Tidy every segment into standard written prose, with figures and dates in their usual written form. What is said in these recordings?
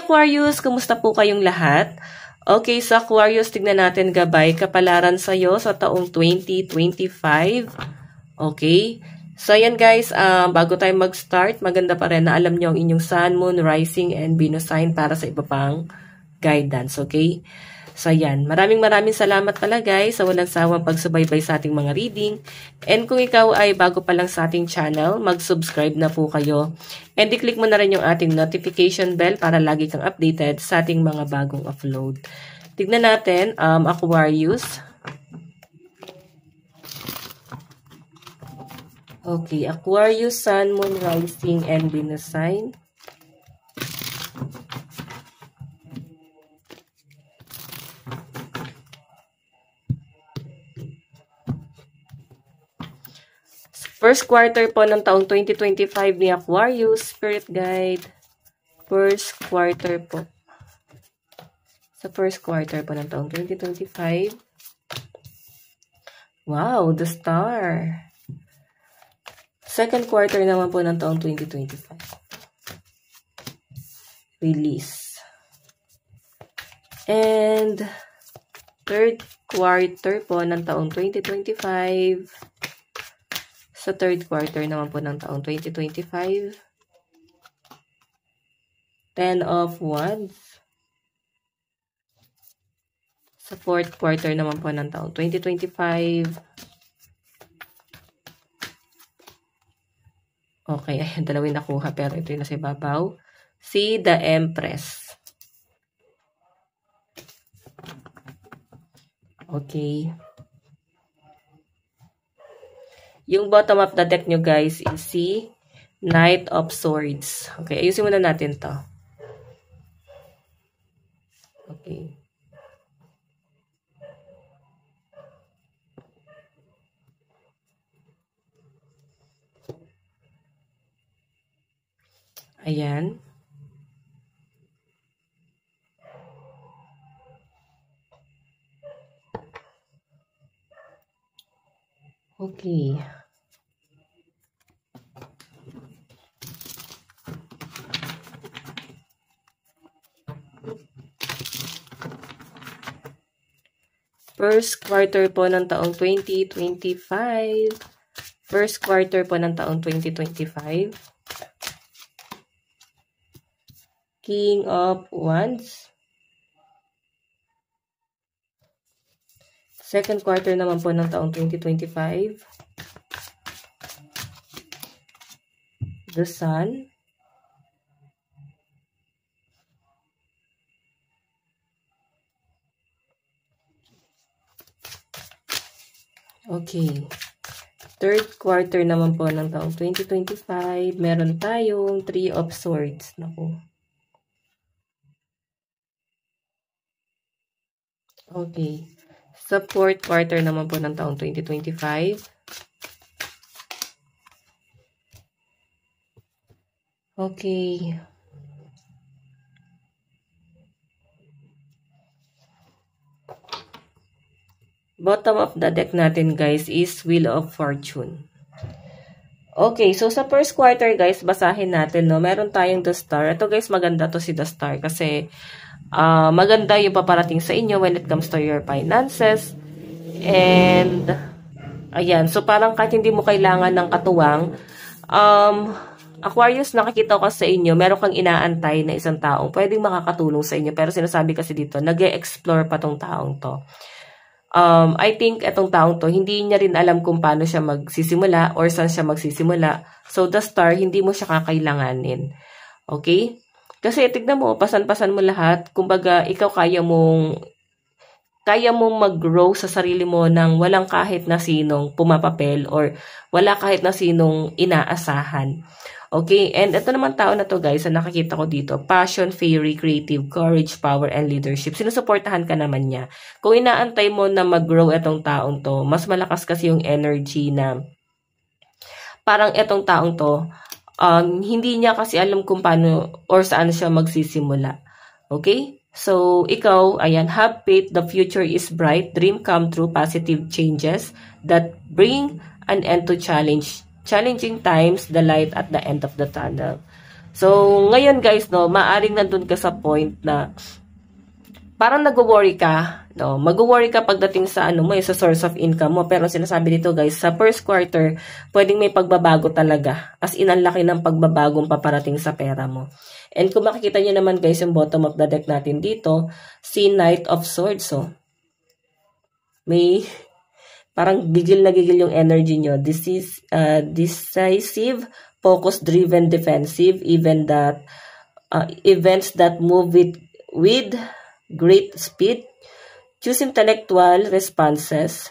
Aquarius! Kumusta po kayong lahat? Okay, sa Aquarius, tignan natin gabay kapalaran sa'yo sa taong 2025. Okay? So, ayan guys, bago tayo mag-start, maganda pa rin na alam nyo ang inyong Sun, Moon, Rising, and Venus sign para sa iba pang guidance. Okay? So, ayan. Maraming salamat pala guys sa walang sawang pagsubaybay sa ating mga reading. And kung ikaw ay bago pa lang sa ating channel, mag-subscribe na po kayo. And i-click mo na rin yung ating notification bell para lagi kang updated sa ating mga bagong upload. Tignan natin, Aquarius. Okay, Aquarius, Sun, Moon, Rising, and Venus sign. First quarter po ng taong 2025 ni Aquarius, Spirit Guide. First quarter po. Sa first quarter po ng taong 2025. Wow, the star. Second quarter naman po ng taong 2025. Release. And third quarter po ng taong 2025. Sa third quarter naman po ng taong 2025. 10 of Wands. Sa fourth quarter naman po ng taong 2025. Okay, ayan, dalawin nakuha pero ito yung nasa ibabaw. Si the Empress. Okay. Yung bottom of the deck nyo guys is si Knight of Swords. Okay, ayusin muna natin to. Okay. Ayan. Okay. First quarter po ng taong 2025. First quarter po ng taong 2025. King of Wands. Second quarter naman po ng taong 2025. The Sun. Okay. Third quarter naman po ng taong 2025. Meron tayong 3 of Swords. Naku. Okay. Sa fourth quarter naman po ng taong 2025. Okay. Bottom of the deck natin guys is Wheel of Fortune. Okay, so sa first quarter guys, basahin natin, no. Meron tayong the Star. Ito guys, maganda to si the Star kasi maganda yung paparating sa inyo when it comes to your finances. And ayan, so parang kahit hindi mo kailangan ng katuwang, Aquarius, nakikita ko sa inyo, meron kang inaantay na isang taong pwedeng makakatulong sa inyo. Pero sinasabi kasi dito, nag-e-explore pa tong taong to. I think etong taong to, hindi niya rin alam kung paano siya magsisimula or saan siya magsisimula. So, the Star, hindi mo siya kakailanganin. Okay? Kasi tignan mo, pasan-pasan mo lahat. Kumbaga, ikaw kaya mong mag-grow sa sarili mo nang walang kahit na sinong pumapapel or wala kahit na sinong inaasahan. Okay? And ito naman tao na to guys, na nakikita ko dito, passion, fiery, creative, courage, power, and leadership. Sinusuportahan ka naman niya. Kung inaantay mo na mag-grow itong taong to, mas malakas kasi yung energy na parang itong taong to, hindi niya kasi alam kung paano or saan siya magsisimula. Okay? So, ikaw, ayan, have faith, the future is bright, dream come true, positive changes that bring an end to challenging times, the light at the end of the tunnel. So, ngayon guys, no, maaring nandun ka sa point na parang nag-worry ka, no? Mag-worry ka pagdating sa ano mo, sa source of income mo. Pero sinasabi dito guys, sa first quarter, pwedeng may pagbabago talaga. As in, ang laki ng pagbabagong paparating sa pera mo. And kung makikita nyo naman guys, yung bottom of the deck natin dito, si Knight of Swords. So, may parang gigil na gigil yung energy nyo. This is decisive, focus-driven, defensive, even that events that move with great speed. Choose intellectual responses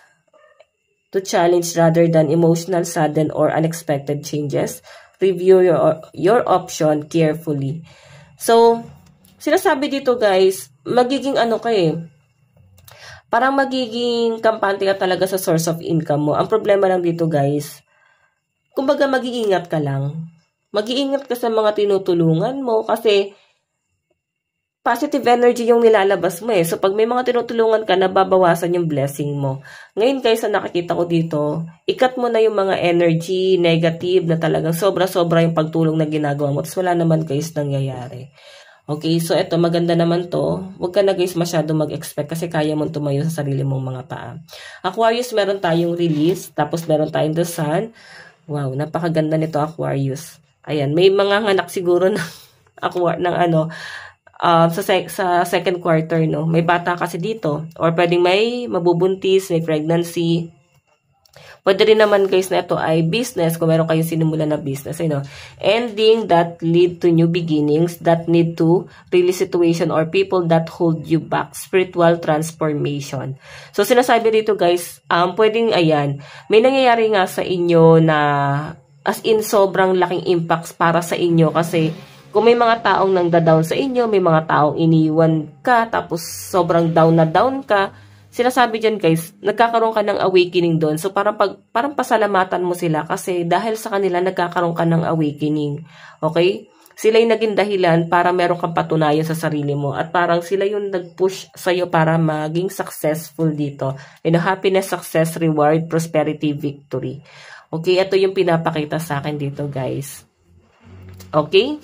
to challenge rather than emotional, sudden, or unexpected changes. Review your option carefully. So, sinasabi dito guys, magiging ano parang magiging kampante ka talaga sa source of income mo. Ang problema lang dito guys, kumbaga mag-iingat ka lang. Mag-iingat ka sa mga tinutulungan mo kasi positive energy yung nilalabas mo eh. So, pag may mga tinutulungan ka, nababawasan yung blessing mo. Ngayon guys, na nakikita ko dito, ikat mo na yung mga energy, negative, na talagang sobra-sobra yung pagtulong na ginagawa mo. Tapos wala naman guys nangyayari. Okay, so eto, maganda naman to. Huwag ka na guys masyado mag-expect kasi kaya mong tumayo sa sarili mong mga paa. Aquarius, meron tayong release, tapos meron tayong the sun. Wow, napakaganda nito Aquarius. Ayan, may mga nganak siguro ng, sa second quarter, no? May bata kasi dito. Or pwedeng may mabubuntis, may pregnancy. Pwede rin naman guys na ito ay business, kung meron kayong sinimula na business, ending that lead to new beginnings, that need to really situation or people that hold you back, spiritual transformation. So sinasabi dito guys, pwedeng may nangyayari nga sa inyo na as in sobrang laking impacts para sa inyo kasi kung may mga taong nangda-down sa inyo, may mga taong iniwan ka, tapos sobrang down na down ka, sinasabi dyan guys, nagkakaroon ka ng awakening doon. So parang pasalamatan mo sila kasi dahil sa kanila nagkakaroon ka ng awakening. Okay? Sila yung naging dahilan para meron kang patunayan sa sarili mo. At parang sila yung nag-push sa'yo para maging successful dito. Happiness, success, reward, prosperity, victory. Okay? Ito yung pinapakita sa akin dito guys. Okay?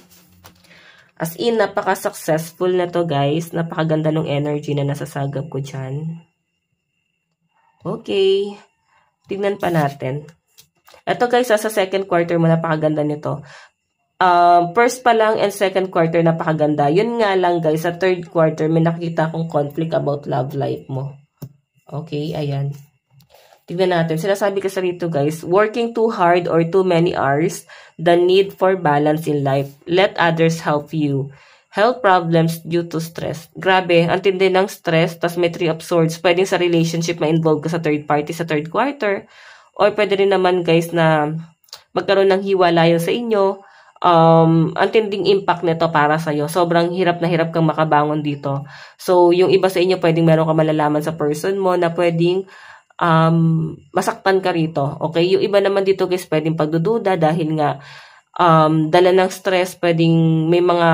As in, napaka-successful na to guys. Napakaganda ng energy na nasasagap ko dyan. Okay. Tignan pa natin. Ito guys, sa second quarter mo, napakaganda nito. First pa lang and second quarter, napakaganda. Yun nga lang guys, sa third quarter, may nakita akong conflict about love life mo. Okay, ayan. Tignan natin. Sinasabi kasi rito guys, working too hard or too many hours, the need for balance in life. Let others help you. Health problems due to stress. Grabe, ang tindi ng stress, tas may 3 of swords. Pwedeng sa relationship ma-involve ka sa third party sa third quarter. Or pwede rin naman guys na magkaroon ng hiwalayan sa inyo. Ang tinding impact nito para sa'yo. Sobrang hirap na hirap kang makabangon dito. So, yung iba sa inyo, pwedeng meron ka malalaman sa person mo na pwedeng masaktan ka rito. Okay? Yung iba naman dito guys, pwedeng pagdududa dahil nga dala ng stress, pwedeng may mga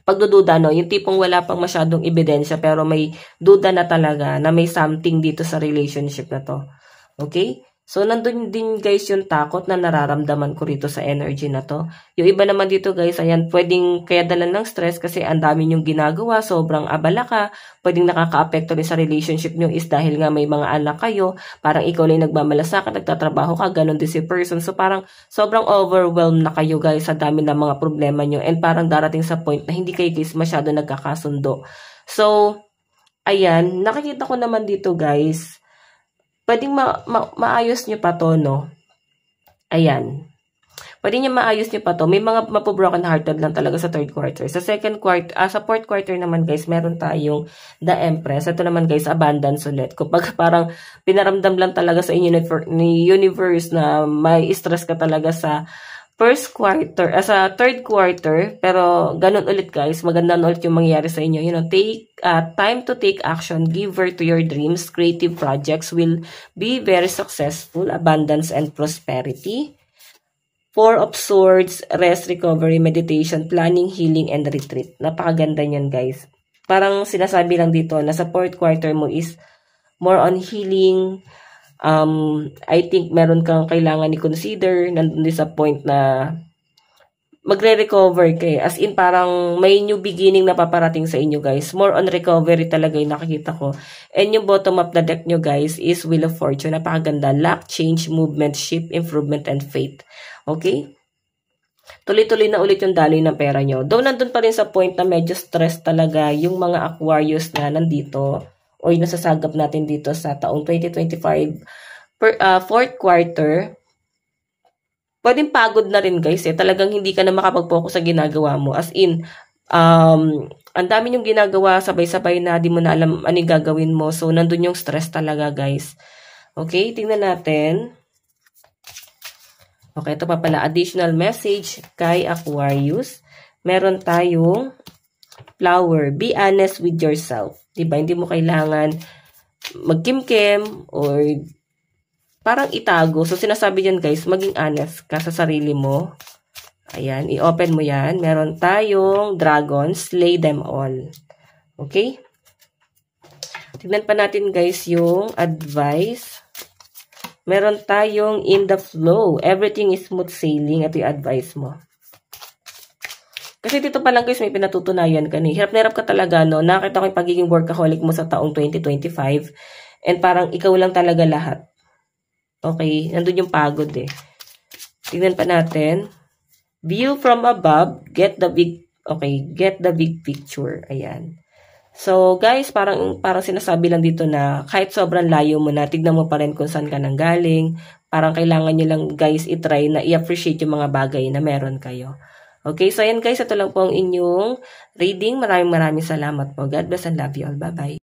pagdududa, no? Yung tipong wala pang masyadong ebidensya pero may duda na talaga na may something dito sa relationship na to. Okay? So, nandun din guys yung takot na nararamdaman ko rito sa energy na to. Yung iba naman dito guys, ayan, pwedeng kaya dalan ng stress kasi ang dami nyong ginagawa, sobrang abala ka, pwedeng nakaka-apekto rin sa relationship nyo is dahil nga may mga anak kayo, parang ikaw lang nagmamalasakit, nagtatrabaho ka, ganun din si person. So, parang sobrang overwhelmed na kayo guys sa dami ng mga problema nyo and parang darating sa point na hindi kayo guys masyado nagkakasundo. So, ayan, nakikita ko naman dito guys, pwedeng maayos nyo pa to, no? Ayan. Pwede nyo maayos nyo pa to. May mga mapobroken hearted lang talaga sa third quarter. Sa second quarter, sa fourth quarter naman guys, meron tayong the Empress. Ito naman guys, abundance ulit. Kapag parang pinaramdam lang talaga sa inyo ni universe na may stress ka talaga sa first quarter, sa third quarter, pero ganun ulit guys, maganda na ulit yung mangyayari sa inyo. Take time to take action, give birth to your dreams, creative projects will be very successful, abundance and prosperity. 4 of Swords, rest, recovery, meditation, planning, healing, and retreat. Napakaganda niyan guys. Parang sinasabi lang dito na sa fourth quarter mo is more on healing. I think meron kang kailangan i-consider, nandun din sa point na magre-recover kayo. As in, parang may new beginning na paparating sa inyo, guys. More on recovery talaga yung nakikita ko. And yung bottom of the deck nyo, guys, is Wheel of Fortune. Napakaganda. Luck, change, movement, shift, improvement, and faith. Okay? Tuloy-tuloy na ulit yung daloy ng pera nyo. Though nandun pa rin sa point na medyo stress talaga yung mga Aquarius na nandito o yung nasasagap natin dito sa taong 2025 fourth quarter. Pwedeng pagod na rin, guys. Talagang hindi ka na makapag-focus sa ginagawa mo. As in, ang dami yung ginagawa, sabay-sabay na, di mo na alam ano yung gagawin mo. So, nandun yung stress talaga, guys. Okay, tingnan natin. Okay, ito pa pala, additional message kay Aquarius. Meron tayong flower. Be honest with yourself. Diba? Hindi mo kailangan magkimkim or parang itago. So, sinasabi dyan, guys, maging honest ka sa sarili mo. Ayan, i-open mo yan. Meron tayong dragon, slay them all. Okay? Tignan pa natin, guys, yung advice. Meron tayong in the flow. Everything is smooth sailing. Ito yung advice mo. Kasi dito pa lang, guys, may pinatutunayan ka. Hirap na hirap ka talaga, no? Nakita ko yung pagiging workaholic mo sa taong 2025. And parang ikaw lang talaga lahat. Okay, nandun yung pagod eh. Tingnan pa natin. View from above, get the big picture. Ayan. So, guys, parang sinasabi lang dito na kahit sobrang layo mo na, tignan mo pa rin kung saan ka nanggaling. Parang kailangan nyo lang, guys, itry na i-appreciate yung mga bagay na meron kayo. Okay, so ayan, guys, ito lang po ang inyong reading. Maraming salamat po. God bless and love you all. Bye-bye.